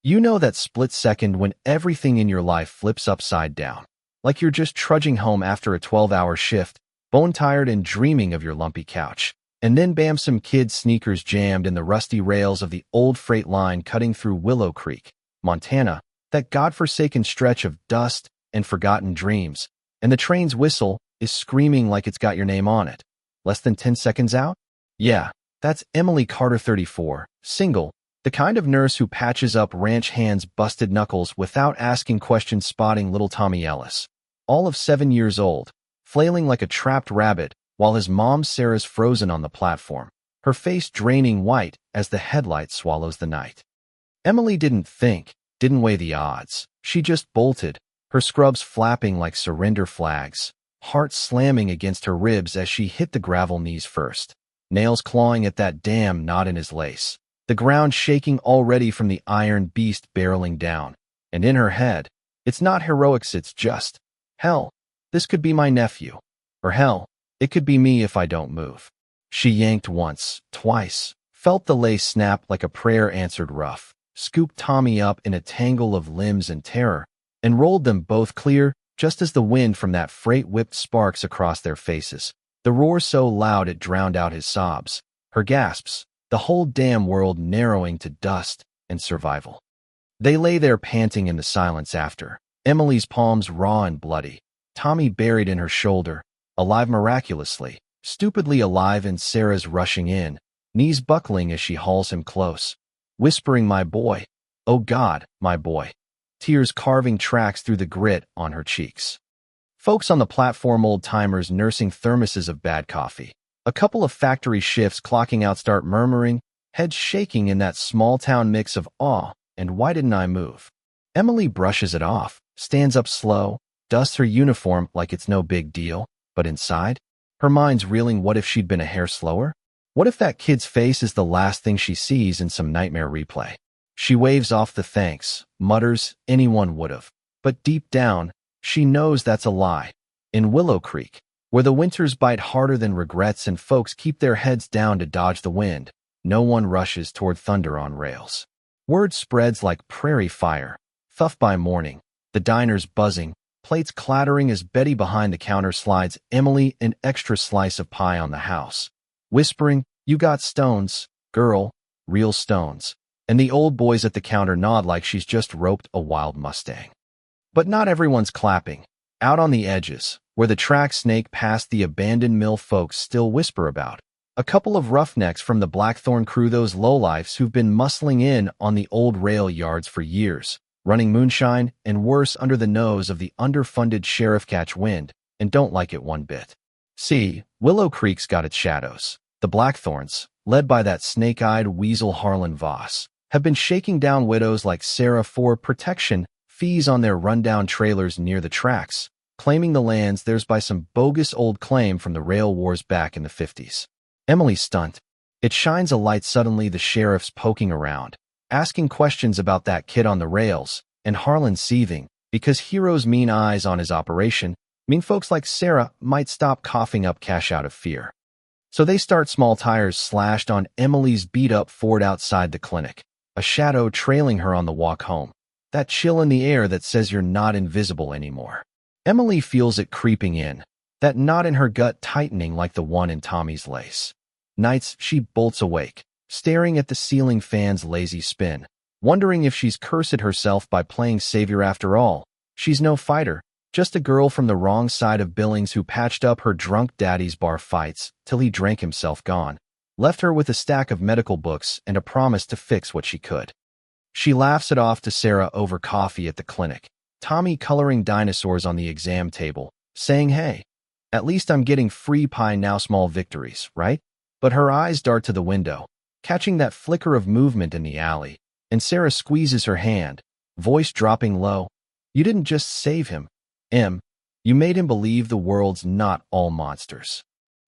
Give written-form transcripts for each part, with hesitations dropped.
You know that split second when everything in your life flips upside down, like you're just trudging home after a 12-hour shift, bone-tired and dreaming of your lumpy couch. And then bam, some kid's sneakers jammed in the rusty rails of the old freight line cutting through Willow Creek, Montana, that godforsaken stretch of dust and forgotten dreams, and the train's whistle is screaming like it's got your name on it. Less than 10 seconds out? Yeah, that's Emily Carter, 34, single, the kind of nurse who patches up ranch hands' busted knuckles without asking questions, spotting little Tommy Ellis, all of 7 years old, flailing like a trapped rabbit while his mom Sarah's frozen on the platform, her face draining white as the headlight swallows the night. Emily didn't think, didn't weigh the odds. She just bolted, her scrubs flapping like surrender flags, heart slamming against her ribs as she hit the gravel knees first, nails clawing at that damn knot in his lace, the ground shaking already from the iron beast barreling down. And in her head, it's not heroics, it's just, hell, this could be my nephew. Or hell, it could be me if I don't move. She yanked once, twice, felt the lace snap like a prayer answered rough, scooped Tommy up in a tangle of limbs and terror, and rolled them both clear just as the wind from that freight whipped sparks across their faces, the roar so loud it drowned out his sobs, her gasps, the whole damn world narrowing to dust and survival. They lay there panting in the silence after, Emily's palms raw and bloody, Tommy buried in her shoulder, alive miraculously, stupidly alive, and Sarah's rushing in, knees buckling as she hauls him close, whispering, "My boy, oh God, my boy," tears carving tracks through the grit on her cheeks. Folks on the platform, old-timers nursing thermoses of bad coffee, a couple of factory shifts clocking out, start murmuring, heads shaking in that small-town mix of awe and "why didn't I move?" Emily brushes it off, stands up slow, dusts her uniform like it's no big deal, but inside, her mind's reeling. What if she'd been a hair slower? What if that kid's face is the last thing she sees in some nightmare replay? She waves off the thanks, mutters, anyone would've. But deep down, she knows that's a lie. In Willow Creek, where the winters bite harder than regrets and folks keep their heads down to dodge the wind, no one rushes toward thunder on rails. Word spreads like prairie fire. Thuff by morning, the diner's buzzing, plates clattering as Betty behind the counter slides Emily an extra slice of pie on the house, whispering, "You got stones, girl, real stones." And the old boys at the counter nod like she's just roped a wild Mustang. But not everyone's clapping. Out on the edges, where the tracks snake past the abandoned mill, folks still whisper about a couple of roughnecks from the Blackthorn crew, those lowlifes who've been muscling in on the old rail yards for years, running moonshine and worse under the nose of the underfunded sheriff, catch wind, and don't like it one bit. See, Willow Creek's got its shadows. The Blackthorns, led by that snake-eyed weasel Harlan Voss, have been shaking down widows like Sarah for protection fees on their rundown trailers near the tracks, claiming the land's theirs by some bogus old claim from the rail wars back in the 50s. Emily's stunt. It shines a light suddenly. The sheriff's poking around, asking questions about that kid on the rails, and Harlan seething, because Hero's mean eyes on his operation mean folks like Sarah might stop coughing up cash out of fear. So they start. Small tires slashed on Emily's beat-up Ford outside the clinic, a shadow trailing her on the walk home, that chill in the air that says you're not invisible anymore. Emily feels it creeping in, that knot in her gut tightening like the one in Tommy's lace. Nights, she bolts awake, staring at the ceiling fan's lazy spin, wondering if she's cursed herself by playing savior after all. She's no fighter, just a girl from the wrong side of Billings who patched up her drunk daddy's bar fights till he drank himself gone, left her with a stack of medical books and a promise to fix what she could. She laughs it off to Sarah over coffee at the clinic, Tommy coloring dinosaurs on the exam table, saying, "Hey, at least I'm getting free pie now, small victories, right?" But her eyes dart to the window, catching that flicker of movement in the alley, and Sarah squeezes her hand, voice dropping low. "You didn't just save him, Em. You made him believe the world's not all monsters."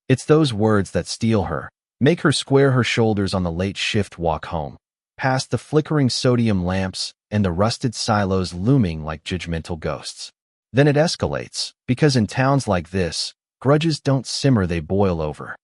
It's those words that steel her, make her square her shoulders on the late shift walk home, past the flickering sodium lamps and the rusted silos looming like judgmental ghosts. Then it escalates, because in towns like this, grudges don't simmer, they boil over.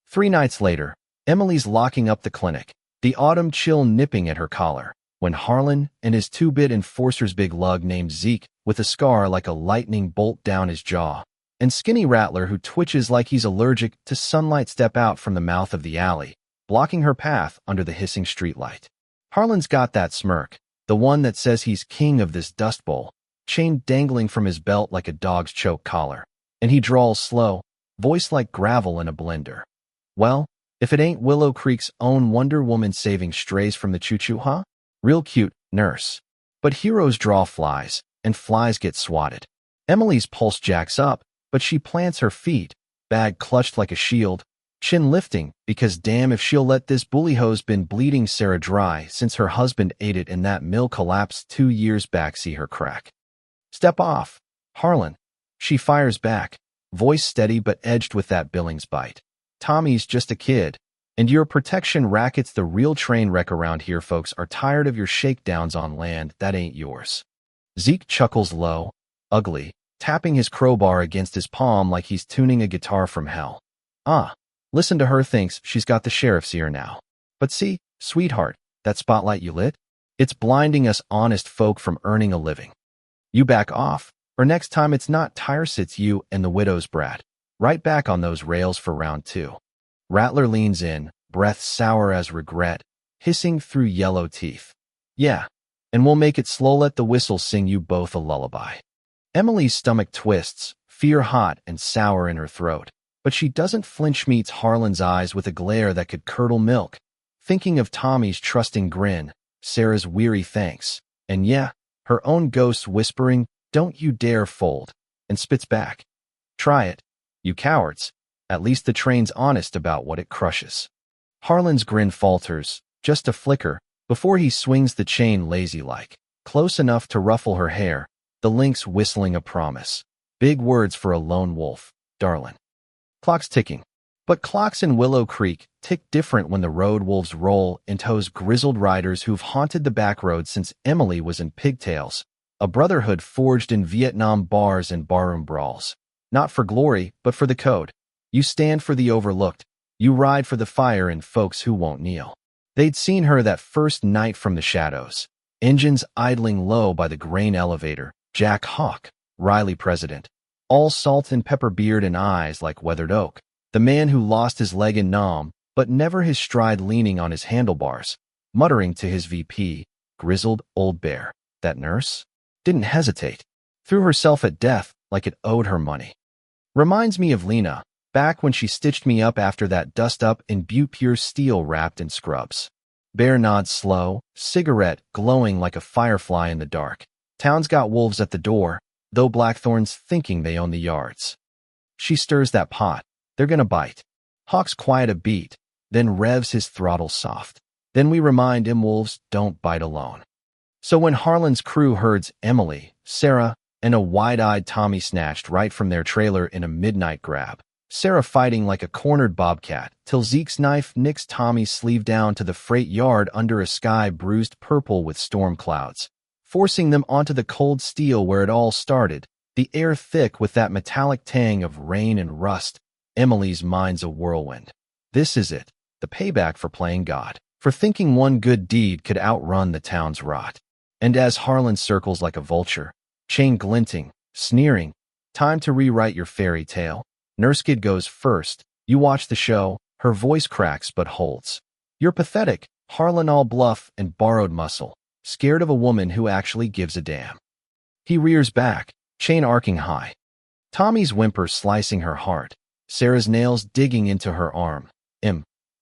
3 nights later, Emily's locking up the clinic, the autumn chill nipping at her collar, when Harlan and his two-bit enforcer's big lug named Zeke with a scar like a lightning bolt down his jaw, and Skinny Rattler who twitches like he's allergic to sunlight step out from the mouth of the alley, blocking her path under the hissing streetlight. Harlan's got that smirk, the one that says he's king of this dust bowl, chain dangling from his belt like a dog's choke collar, and he drawls slow, voice like gravel in a blender. Well, if it ain't Willow Creek's own Wonder Woman saving strays from the choo-choo, huh? Real cute, nurse. But heroes draw flies, and flies get swatted. Emily's pulse jacks up, but she plants her feet, bag clutched like a shield, chin lifting, because damn if she'll let this bully hose been bleeding Sarah dry since her husband ate it in that mill collapse 2 years back. See her crack. Step off, Harlan. She fires back, voice steady but edged with that Billings bite. Tommy's just a kid, and your protection racket's the real train wreck around here. Folks are tired of your shakedowns on land that ain't yours. Zeke chuckles low, ugly, tapping his crowbar against his palm like he's tuning a guitar from hell. Listen to her, thinks she's got the sheriff's ear now. But see, sweetheart, that spotlight you lit? It's blinding us honest folk from earning a living. You back off, or next time it's not tires, it's you and the widow's brat. Right back on those rails for round 2. Rattler leans in, breath sour as regret, hissing through yellow teeth. Yeah, and we'll make it slow, let the whistle sing you both a lullaby. Emily's stomach twists, fear hot and sour in her throat, but she doesn't flinch, meets Harlan's eyes with a glare that could curdle milk, thinking of Tommy's trusting grin, Sarah's weary thanks, and yeah, her own ghost whispering, "Don't you dare fold," and spits back. "Try it, you cowards. At least the train's honest about what it crushes." Harlan's grin falters, just a flicker, before he swings the chain lazy-like, close enough to ruffle her hair, the lynx whistling a promise. Big words for a lone wolf, darlin'. Clock's ticking. But clocks in Willow Creek tick different when the road wolves roll into those grizzled riders who've haunted the back road since Emily was in pigtails, a brotherhood forged in Vietnam bars and barroom brawls. Not for glory, but for the code. You stand for the overlooked. You ride for the fire and folks who won't kneel. They'd seen her that first night from the shadows. Engines idling low by the grain elevator. Jack Hawk, Riley president. All salt and pepper beard and eyes like weathered oak. The man who lost his leg in Nam, but never his stride, leaning on his handlebars, muttering to his VP, grizzled old bear. That nurse didn't hesitate. Threw herself at death like it owed her money. Reminds me of Lena, back when she stitched me up after that dust-up in Butte pure steel wrapped in scrubs. Bear nods slow, cigarette glowing like a firefly in the dark. Town's got wolves at the door, though Blackthorn's thinking they own the yards. She stirs that pot. They're gonna bite. Hawk's quiet a beat, then revs his throttle soft. Then we remind him wolves don't bite alone. So when Harlan's crew herds Emily, Sarah, and a wide-eyed Tommy snatched right from their trailer in a midnight grab, Sarah fighting like a cornered bobcat, till Zeke's knife nicks Tommy's sleeve down to the freight yard under a sky bruised purple with storm clouds, forcing them onto the cold steel where it all started, the air thick with that metallic tang of rain and rust. Emily's mind's a whirlwind. This is it, the payback for playing God, for thinking one good deed could outrun the town's rot. And as Harlan circles like a vulture, chain glinting, sneering, time to rewrite your fairy tale. Nurse Kid goes first. You watch the show, her voice cracks but holds. You're pathetic, Harlan, all bluff and borrowed muscle, scared of a woman who actually gives a damn. He rears back, chain arcing high. Tommy's whimper slicing her heart, Sarah's nails digging into her arm.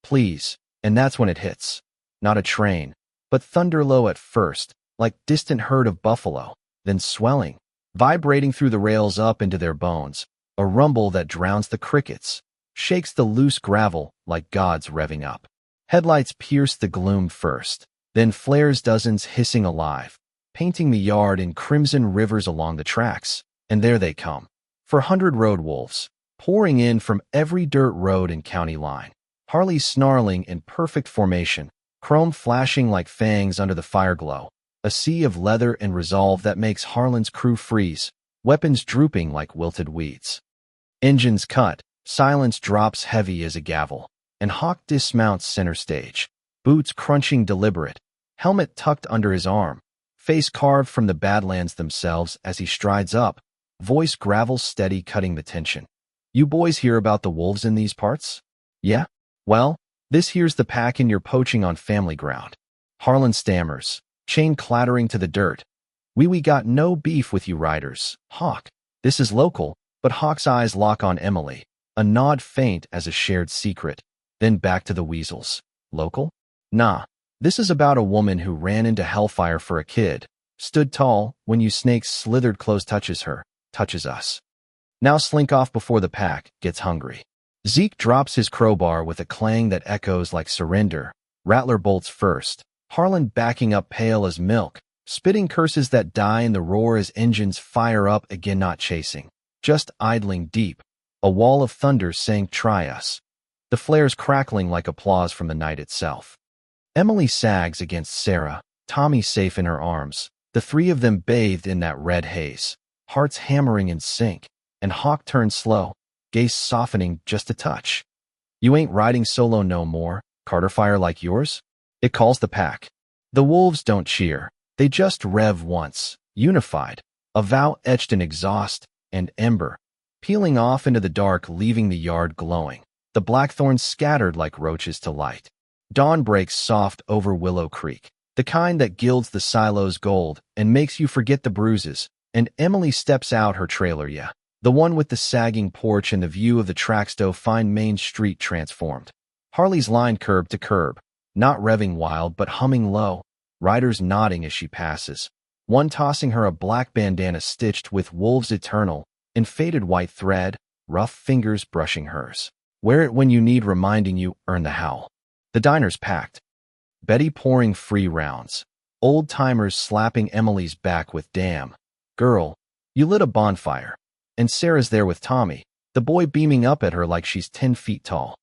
Please. And that's when it hits. Not a train, but thunder low at first, like distant herd of buffalo, then swelling, vibrating through the rails up into their bones. A rumble that drowns the crickets, shakes the loose gravel like gods revving up. Headlights pierce the gloom first, then flares dozens hissing alive, painting the yard in crimson rivers along the tracks. And there they come. 400 road wolves, pouring in from every dirt road and county line. Harley snarling in perfect formation, chrome flashing like fangs under the fireglow. A sea of leather and resolve that makes Harlan's crew freeze, weapons drooping like wilted weeds. Engines cut, silence drops heavy as a gavel, and Hawk dismounts center stage, boots crunching deliberate, helmet tucked under his arm, face carved from the Badlands themselves as he strides up, voice gravel steady cutting the tension. You boys hear about the wolves in these parts? Yeah? Well, this here's the pack and you're poaching on family ground. Harlan stammers, chain clattering to the dirt. We got no beef with you riders, Hawk. This is local, but Hawk's eyes lock on Emily, a nod faint as a shared secret, then back to the weasels. Local? Nah. This is about a woman who ran into hellfire for a kid, stood tall when you snakes slithered close, touches her, touches us. Now slink off before the pack gets hungry. Zeke drops his crowbar with a clang that echoes like surrender. Rattler bolts first, Harlan backing up pale as milk, spitting curses that die in the roar as engines fire up again, not chasing, just idling deep. A wall of thunder saying try us. The flares crackling like applause from the night itself. Emily sags against Sarah, Tommy safe in her arms, the three of them bathed in that red haze, hearts hammering in sync, and Hawk turns slow, gaze softening just a touch. You ain't riding solo no more, Carter fire like yours? It calls the pack. The wolves don't cheer, they just rev once, unified, a vow etched in exhaust and ember, peeling off into the dark, leaving the yard glowing, the blackthorns scattered like roaches to light. Dawn breaks soft over Willow Creek, the kind that gilds the silos gold and makes you forget the bruises, and Emily steps out her trailer, yeah, the one with the sagging porch and the view of the Traxto fine Main Street transformed. Harley's lined curb to curb, not revving wild but humming low, riders nodding as she passes, one tossing her a black bandana stitched with Wolves Eternal in faded white thread, rough fingers brushing hers. Wear it when you need reminding you, earn the howl. The diner's packed. Betty pouring free rounds. Old-timers slapping Emily's back with damn, girl, you lit a bonfire. And Sarah's there with Tommy, the boy beaming up at her like she's 10 feet tall.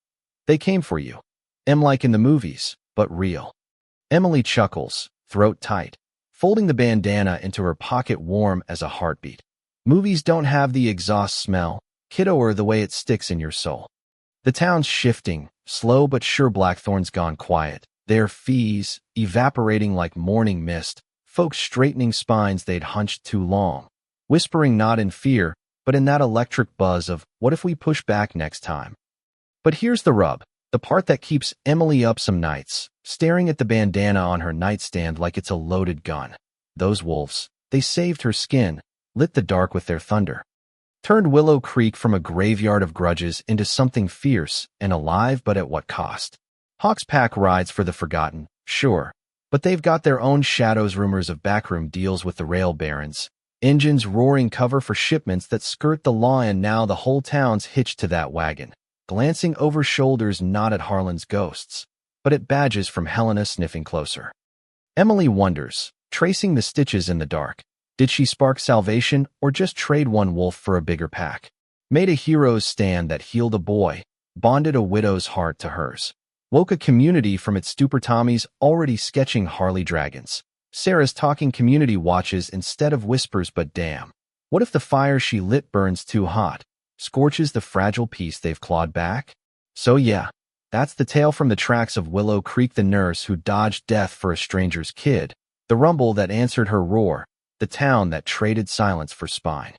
They came for you. Like in the movies, but real. Emily chuckles, throat tight, folding the bandana into her pocket warm as a heartbeat. Movies don't have the exhaust smell, kiddoer the way it sticks in your soul. The town's shifting, slow but sure. Blackthorn's gone quiet, their fees evaporating like morning mist, folks straightening spines they'd hunched too long, whispering not in fear, but in that electric buzz of, what if we push back next time? But here's the rub, the part that keeps Emily up some nights, staring at the bandana on her nightstand like it's a loaded gun. Those wolves, they saved her skin, lit the dark with their thunder. Turned Willow Creek from a graveyard of grudges into something fierce and alive, but at what cost? Hawk's pack rides for the forgotten, sure, but they've got their own shadows, rumors of backroom deals with the rail barons, engines roaring cover for shipments that skirt the law, and now the whole town's hitched to that wagon, glancing over shoulders not at Harlan's ghosts, but at badges from Helena sniffing closer. Emily wonders, tracing the stitches in the dark. Did she spark salvation or just trade one wolf for a bigger pack? Made a hero's stand that healed a boy, bonded a widow's heart to hers, woke a community from its stupor. Tommy's already sketching Harley dragons. Sarah's talking community watches instead of whispers, but damn, what if the fire she lit burns too hot, scorches the fragile peace they've clawed back? So yeah, that's the tale from the tracks of Willow Creek, the nurse who dodged death for a stranger's kid, the rumble that answered her roar, the town that traded silence for spine.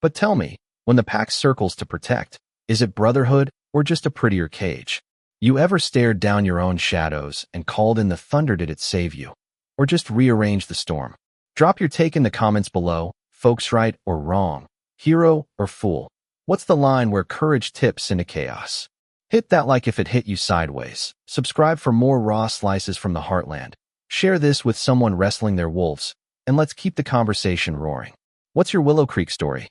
But tell me, when the pack circles to protect, is it brotherhood or just a prettier cage? You ever stared down your own shadows and called in the thunder? Did it save you? Or just rearrange the storm? Drop your take in the comments below, folks, right or wrong, hero or fool. What's the line where courage tips into chaos? Hit that like if it hit you sideways. Subscribe for more raw slices from the heartland. Share this with someone wrestling their wolves, and let's keep the conversation roaring. What's your Willow Creek story?